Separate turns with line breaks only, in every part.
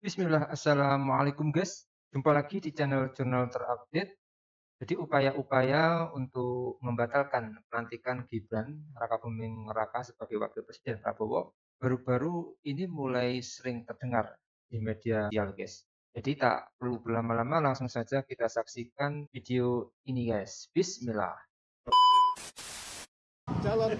Bismillah, Assalamualaikum guys. Jumpa lagi di channel Jurnal Terupdate. Jadi upaya-upaya untuk membatalkan pelantikan Gibran Rakabuming Raka sebagai Wakil Presiden Prabowo baru-baru ini mulai sering terdengar di media sosial guys. Jadi tak perlu berlama-lama, langsung saja kita saksikan video ini guys. Bismillah.
Calon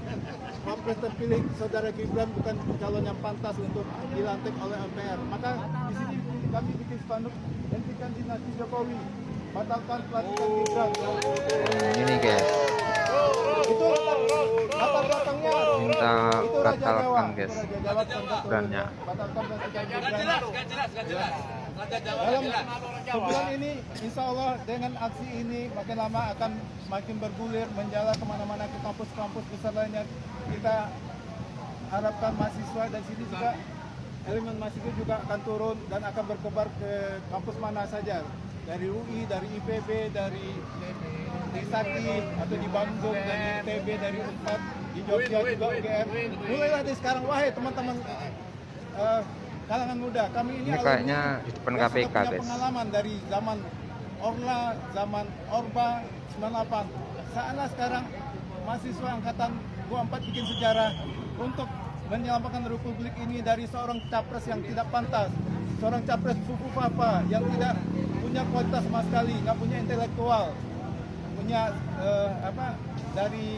Wapres terpilih Saudara Gibran bukan calon yang pantas untuk dilantik oleh MPR. Maka di sini kami bikin spanduk, hentikan dinasti Jokowi, batalkan pelantikan Gibran.
Ini guys,
Itu latar belakangnya.
minta
Itu Raja Jawa.
batalkan guys
Raja Jawa
Gibrannya.
batalkan pelantikan Gibran.
Gak jelas. Raja Jawa
Dalam
gak jelas.
sebulan ini, insya Allah dengan aksi ini makin lama akan makin bergulir menjalar kemana-mana ke kampus-kampus besar lainnya. Kita harapkan mahasiswa dari sini juga, elemen mahasiswa juga akan turun dan akan berkobar ke kampus mana saja. Dari UI, dari IPB, dari Trisakti, atau di Bandung, dari ITB, dari UNPAD, di Jogja juga UGM. Mulailah dari sekarang, wahai teman-teman kalangan muda, kami ini
Ini kayaknya di depan
yang sudah
KPK
punya
guys.
pengalaman dari zaman Orla, zaman Orba 98. Saatnya sekarang mahasiswa angkatan 24 bikin sejarah untuk menyelamatkan republik ini dari seorang capres yang tidak pantas, seorang capres suku papa yang tidak punya kualitas sama sekali, nggak punya intelektual, punya dari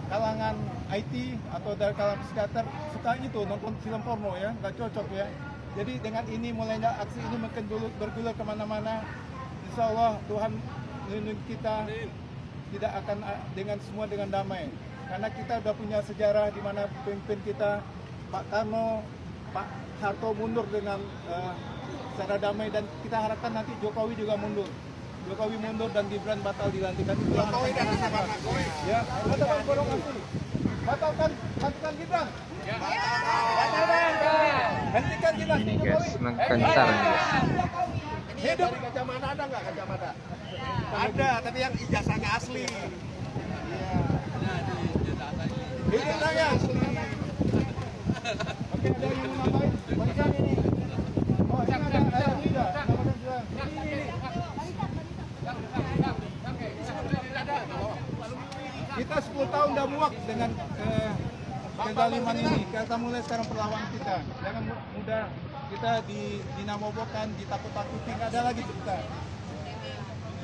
kalangan IT atau dari kalangan psikiater suka itu nonton film porno ya, nggak cocok ya. Jadi dengan ini mulainya aksi ini makin bergulir kemana-mana. Insya Allah Tuhan melindungi kita, tidak akan dengan damai. Karena kita udah punya sejarah di mana pemimpin kita Pak Karno, Pak Harto mundur dengan secara damai, dan kita harapkan nanti Jokowi juga mundur. Jokowi mundur dan Gibran batal dilantikan. Jokowi dan ya, batalkan borong asli. Batalkan Gibran. Hentikan dinasti
Ini
Jokowi.
guys, mengencar nih guys.
Hidup. Dari kacamata ada nggak kacamata? Ada, tapi yang ijazahnya asli. Iya. Hidup saya. Oke, ada yang mau nambahin? Barisan ini. Oh, ini ada juga. Ini. Kita 10 tahun udah muak dengan kezaliman ini. Kita mulai sekarang perlawanan kita. Jangan mudah kita dinamobokan, ditakut-takuti, nggak ada lagi kita.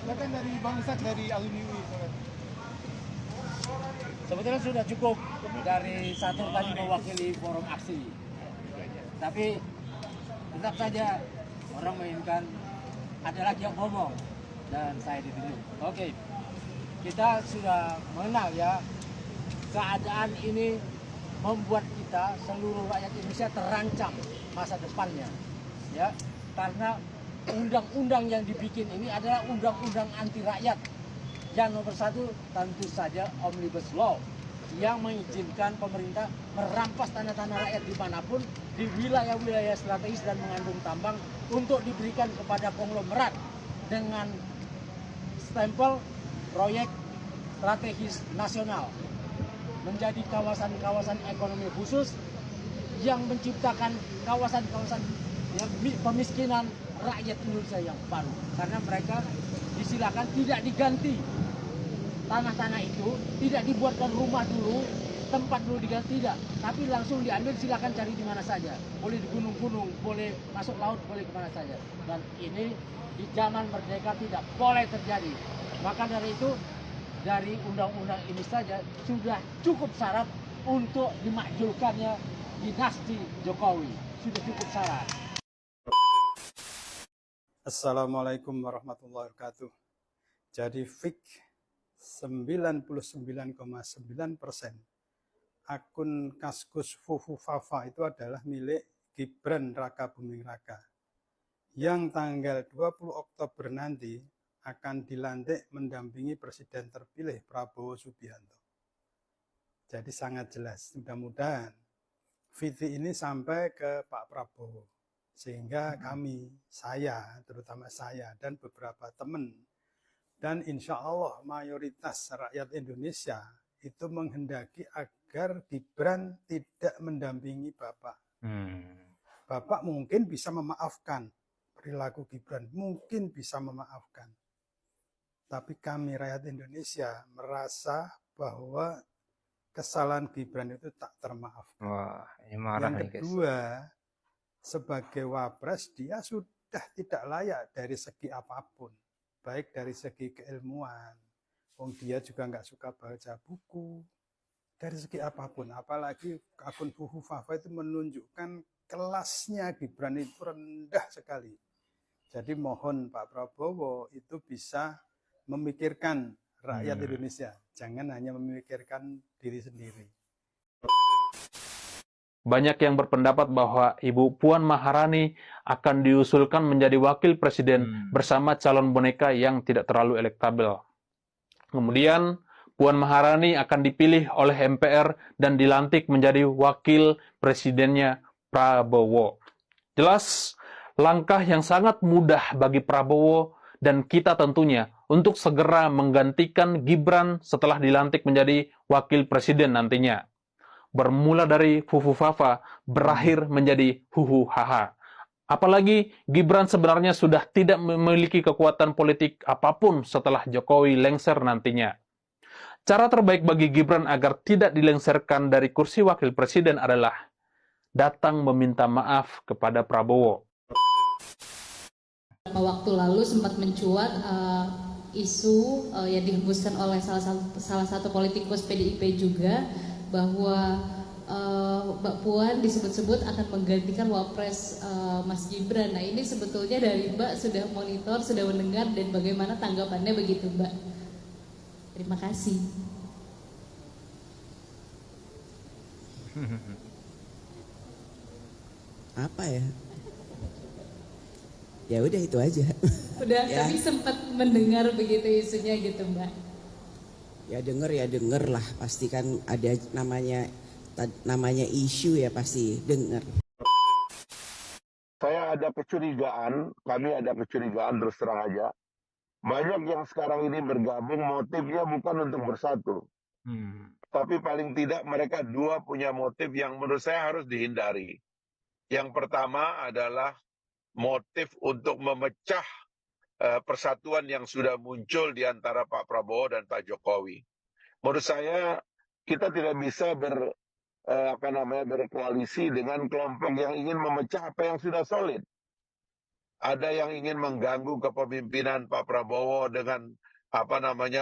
Silakan dari Bang Ishak dari alumni UI.
Sebetulnya sudah cukup dari satu tadi mewakili forum aksi. Tapi tetap saja orang mainkan ada lagi yang ngomong dan saya ditunjuk. Oke, kita sudah mengenal ya, keadaan ini membuat kita seluruh rakyat Indonesia terancam masa depannya, ya, karena undang-undang yang dibikin ini adalah undang-undang anti rakyat. Yang nomor satu tentu saja Omnibus Law yang mengizinkan pemerintah merampas tanah-tanah rakyat dimanapun di wilayah-wilayah strategis dan mengandung tambang untuk diberikan kepada konglomerat dengan stempel proyek strategis nasional, menjadi kawasan-kawasan ekonomi khusus yang menciptakan kawasan-kawasan pemiskinan rakyat Indonesia yang baru, karena mereka disilakan tidak diganti tanah-tanah itu, tidak dibuatkan rumah dulu, tempat dulu diganti, tidak, tapi langsung diambil, silakan cari di mana saja, boleh di gunung-gunung, boleh masuk laut, boleh kemana saja, dan ini di zaman merdeka tidak boleh terjadi. Maka dari itu, dari undang-undang ini saja sudah cukup syarat untuk dimakjulkannya dinasti Jokowi, sudah cukup syarat.
Assalamualaikum warahmatullahi wabarakatuh. Jadi fik 99,9% akun Kaskus Fufu Fafa itu adalah milik Gibran Rakabuming Raka yang tanggal 20 Oktober nanti akan dilantik mendampingi Presiden terpilih Prabowo Subianto. Jadi sangat jelas, mudah-mudahan video ini sampai ke Pak Prabowo, sehingga terutama saya dan beberapa teman, dan insya Allah mayoritas rakyat Indonesia itu menghendaki agar Gibran tidak mendampingi Bapak.
Bapak mungkin bisa memaafkan perilaku Gibran, mungkin bisa memaafkan. Tapi kami rakyat Indonesia merasa bahwa kesalahan Gibran itu tak termaafkan.
Wah, ini marah
Yang
nih, guys.
kedua, sebagai wapres dia sudah tidak layak dari segi apapun, baik dari segi keilmuan. Dia juga nggak suka baca buku, dari segi apapun. Apalagi akun Fufu Fafa itu menunjukkan kelasnya Gibran itu rendah sekali. Jadi mohon Pak Prabowo itu bisa memikirkan rakyat Indonesia, jangan hanya memikirkan diri sendiri.
Banyak yang berpendapat bahwa Ibu Puan Maharani akan diusulkan menjadi wakil presiden bersama calon boneka yang tidak terlalu elektabel. Kemudian Puan Maharani akan dipilih oleh MPR dan dilantik menjadi wakil presidennya Prabowo. Jelas, langkah yang sangat mudah bagi Prabowo dan kita tentunya untuk segera menggantikan Gibran setelah dilantik menjadi wakil presiden nantinya. Bermula dari Fufu Fafa, berakhir menjadi Huhu Haha. Apalagi Gibran sebenarnya sudah tidak memiliki kekuatan politik apapun setelah Jokowi lengser nantinya. Cara terbaik bagi Gibran agar tidak dilengserkan dari kursi wakil presiden adalah datang meminta maaf kepada Prabowo.
Beberapa waktu lalu sempat mencuat isu yang dihembuskan oleh salah satu politikus PDIP juga bahwa Mbak Puan disebut-sebut akan menggantikan wapres Mas Gibran. Nah ini sebetulnya dari Mbak sudah monitor, sudah mendengar, dan bagaimana tanggapannya begitu Mbak? Terima kasih.
Apa ya? Ya udah itu aja.
Udah,
ya.
tapi sempat mendengar begitu isunya gitu Mbak.
Ya denger lah, pasti kan ada namanya isu ya pasti denger.
Saya ada kecurigaan, kami ada kecurigaan terus terang aja. Banyak yang sekarang ini bergabung motifnya bukan untuk bersatu. Tapi paling tidak mereka dua punya motif yang menurut saya harus dihindari. Yang pertama adalah motif untuk memecah persatuan yang sudah muncul di antara Pak Prabowo dan Pak Jokowi. Menurut saya kita tidak bisa berkoalisi dengan kelompok yang ingin memecah apa yang sudah solid. Ada yang ingin mengganggu kepemimpinan Pak Prabowo dengan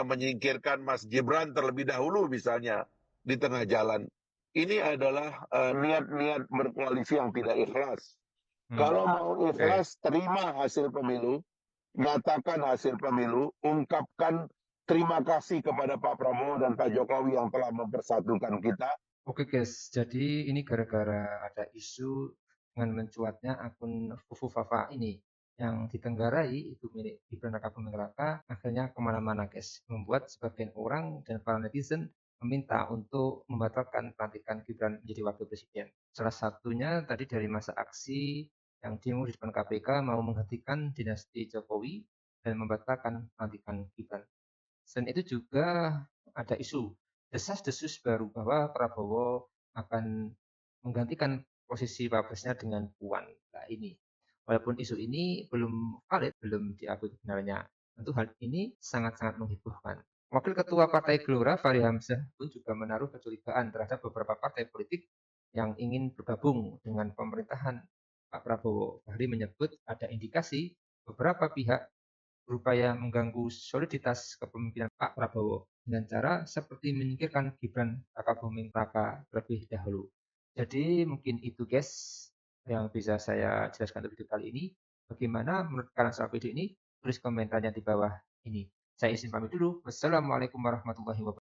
menyingkirkan Mas Gibran terlebih dahulu misalnya di tengah jalan. Ini adalah niat-niat berkoalisi yang tidak ikhlas. Kalau mau ikhlas, terima hasil pemilu, nyatakan hasil pemilu, ungkapkan terima kasih kepada Pak Prabowo dan Pak Jokowi yang telah mempersatukan kita.
Oke guys, jadi ini gara-gara ada isu dengan mencuatnya akun Fufu Fafa ini yang ditenggarai itu milik Gibran Rakabuming Raka, akhirnya kemana-mana guys, membuat sebagian orang dan para netizen meminta untuk membatalkan pelantikan Gibran menjadi wakil presiden. Salah satunya tadi dari masa aksi yang demo di depan KPK mau menghentikan dinasti Jokowi dan membatalkan pelantikan Gibran. Selain itu juga ada isu desas-desus baru bahwa Prabowo akan menggantikan posisi wapresnya dengan Puan. Nah ini, walaupun isu ini belum valid, belum diakui kebenarannya, tentu hal ini sangat-sangat menghiburkan. Wakil Ketua Partai Gelora, Fahri Hamzah, pun juga menaruh kecurigaan terhadap beberapa partai politik yang ingin bergabung dengan pemerintahan Pak Prabowo. Fahri menyebut ada indikasi beberapa pihak berupaya mengganggu soliditas kepemimpinan Pak Prabowo dengan cara seperti menyingkirkan Gibran Rakabuming Raka terlebih dahulu. Jadi mungkin itu guys yang bisa saya jelaskan untuk video kali ini. Bagaimana menurut kalian soal video ini? Tulis komentarnya di bawah ini. Saya izin pamit dulu. Wassalamualaikum warahmatullahi wabarakatuh.